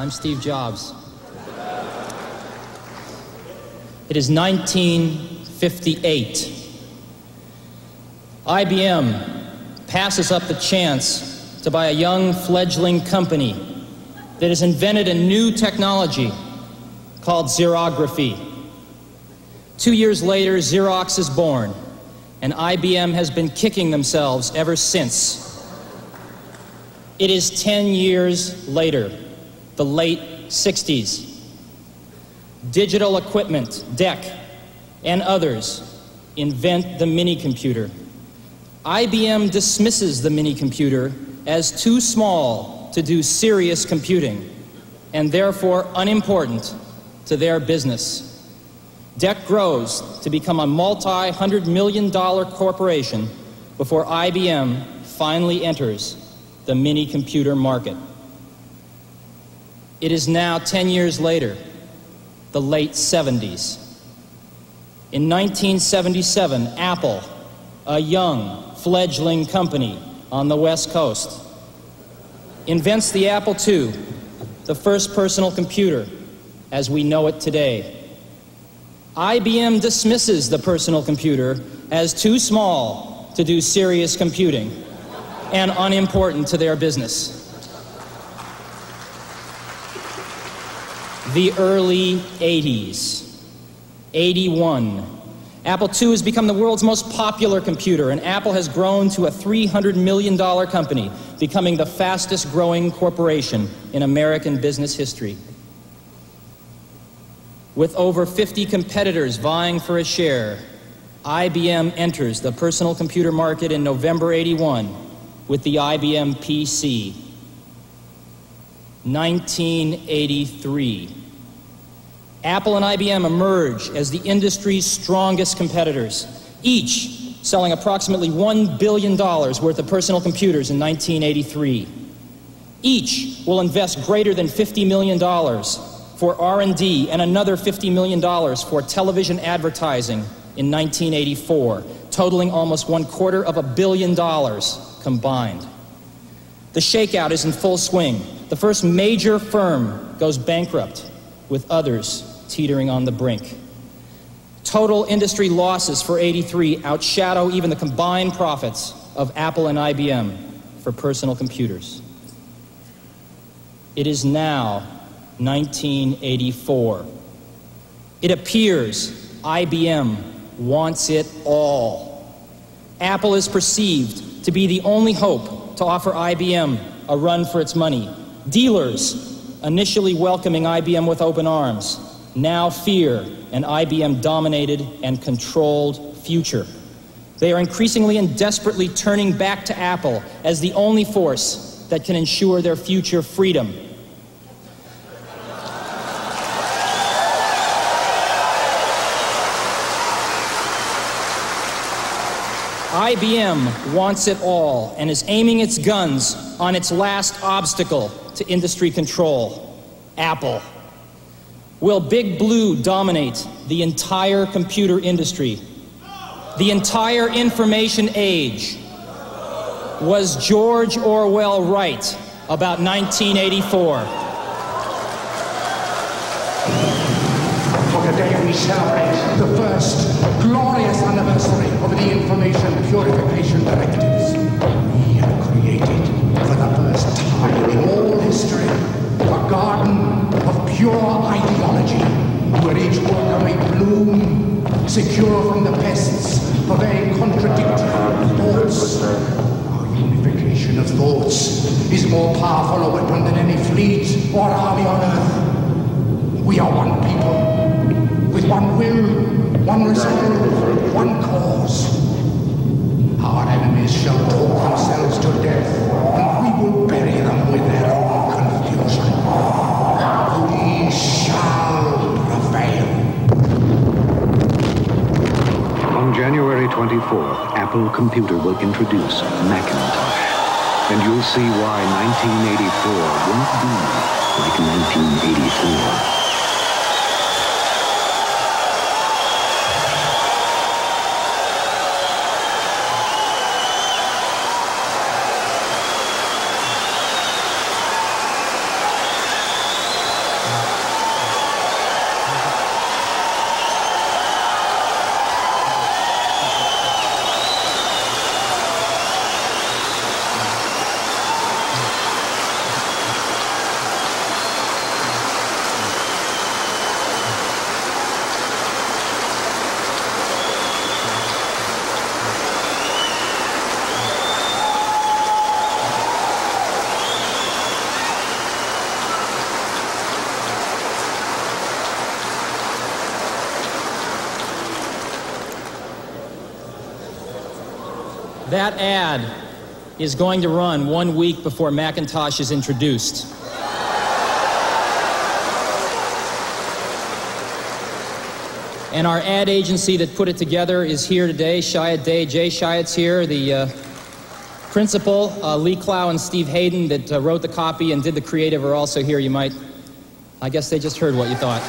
I'm Steve Jobs. It is 1958. IBM passes up the chance to buy a young fledgling company that has invented a new technology called xerography. 2 years later, Xerox is born, and IBM has been kicking themselves ever since. It is 10 years later, the late 60s. Digital Equipment, DEC, and others invent the mini-computer. IBM dismisses the mini-computer as too small to do serious computing, and therefore unimportant to their business. DEC grows to become a multi-hundred-million-dollar corporation before IBM finally enters the mini-computer market. It is now 10 years later, the late 70s. In 1977, Apple, a young, fledgling company on the West Coast, invents the Apple II, the first personal computer as we know it today. IBM dismisses the personal computer as too small to do serious computing and unimportant to their business. The early 80s. 81. Apple II has become the world's most popular computer, and Apple has grown to a $300 million company, becoming the fastest growing corporation in American business history. With over 50 competitors vying for a share, IBM enters the personal computer market in November '81 with the IBM PC. 1983. Apple and IBM emerge as the industry's strongest competitors, each selling approximately $1 billion worth of personal computers in 1983. Each will invest greater than $50 million for R&D and another $50 million for television advertising in 1984, totaling almost $250 million combined. The shakeout is in full swing. The first major firm goes bankrupt, with others teetering on the brink. Total industry losses for '83 outshadow even the combined profits of Apple and IBM for personal computers. It is now 1984. It appears IBM wants it all. Apple is perceived to be the only hope to offer IBM a run for its money. Dealers, initially welcoming IBM with open arms, now fear an IBM-dominated and controlled future. They are increasingly and desperately turning back to Apple as the only force that can ensure their future freedom. IBM wants it all and is aiming its guns on its last obstacle to industry control, Apple. Will Big Blue dominate the entire computer industry? The entire information age? Was George Orwell right about 1984? For today we celebrate the first glorious anniversary of the Information Purification Directives. We have created, for the first time in all history, a garden of pure ideology, where each worker may bloom, secure from the pests of very contradictory thoughts. Our unification of thoughts is more powerful a weapon than any fleet or army on earth. We are one people, with one will, one resolve, one cause. Our enemies shall talk themselves to death, and we will bury them with their own confusion. We shall prevail. On January 24th, Apple Computer will introduce Macintosh. And you'll see why 1984 won't be like 1984. That ad is going to run 1 week before Macintosh is introduced. And our ad agency that put it together is here today. Chiat Day, Jay Chiat's here. The principal, Lee Clow and Steve Hayden, that wrote the copy and did the creative, are also here. You might, I guess they just heard what you thought.